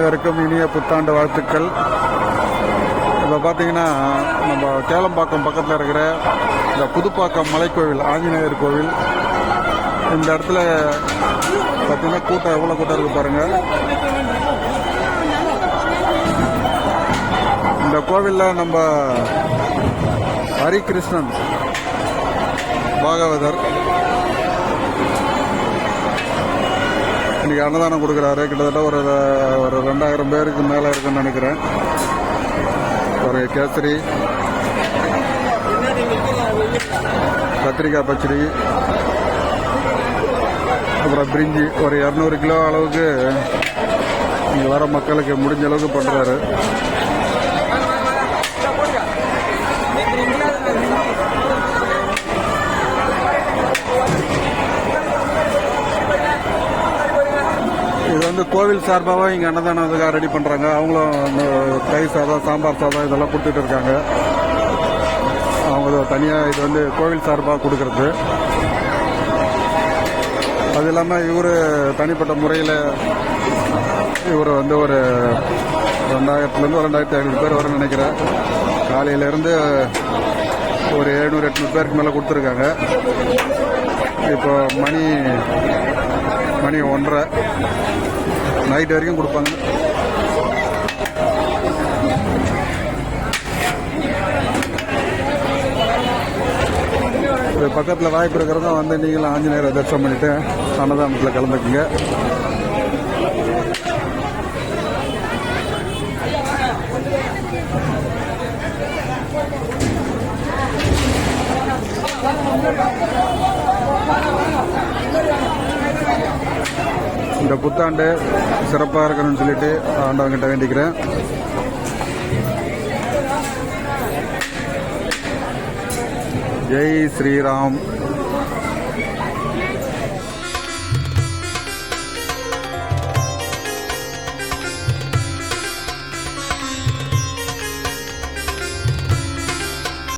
அனைவருக்கும் இனிய புத்தாண்டு வாழ்த்துக்கள். இப்போ பார்த்தீங்கன்னா நம்ம கேளம்பாக்கம் பக்கத்தில் இருக்கிற இந்த புதுப்பாக்கம் மலைக்கோவில் ஆஞ்சநேயர் கோவில், இந்த இடத்துல பார்த்தீங்கன்னா கூட்டம் எவ்வளோ கூட்டம் இருக்கு பாருங்கள். இந்த கோவிலில் நம்ம ஹரிகிருஷ்ணன் பாகவதர் இன்னைக்கு அன்னதானம் கொடுக்குறாரு. கிட்டத்தட்ட ஒரு 2000 பேருக்கு மேலே இருக்குன்னு நினைக்கிறேன். ஒரு கேசரி, கத்திரிக்காய் பச்சடி, அப்புறம் பிரிஞ்சி ஒரு 200 கிலோ அளவுக்கு இங்கே வர மக்களுக்கு முடிஞ்ச அளவுக்கு பண்ணுறாரு. இது வந்து கோவில் சார்பாக இங்கே அன்னதானம் இதுக்காக ரெடி பண்ணுறாங்க. அவங்களும் இந்த தயிர் சாதம், சாம்பார் சாதம் இதெல்லாம் கொடுத்துட்டு இருக்காங்க. அவங்க தனியாக இது வந்து கோவில் சார்பாக கொடுக்கறது. அது இல்லாமல் இவர் தனிப்பட்ட முறையில் இவர் வந்து ஒரு 2000 ஒரு 2500 பேர் வரும்னு நினைக்கிறேன். காலையிலேருந்து ஒரு 700-800 பேருக்கு மேலே கொடுத்துருக்காங்க. இப்போ மணி 1:30 நைட் வரைக்கும் கொடுப்பாங்க. பக்கத்தில் வாய்ப்பு இருக்கிறதா வந்து நீங்களும் ஆஞ்சநேயரை தரிசனம் பண்ணிட்டு அன்னதானத்தில் கலந்துக்குங்க. இந்த புத்தாண்டு சிறப்பாக இருக்கணும்னு சொல்லிட்டு ஆண்டவங்கிட்ட வேண்டிக்கிறேன். ஜெய் ஸ்ரீராம்.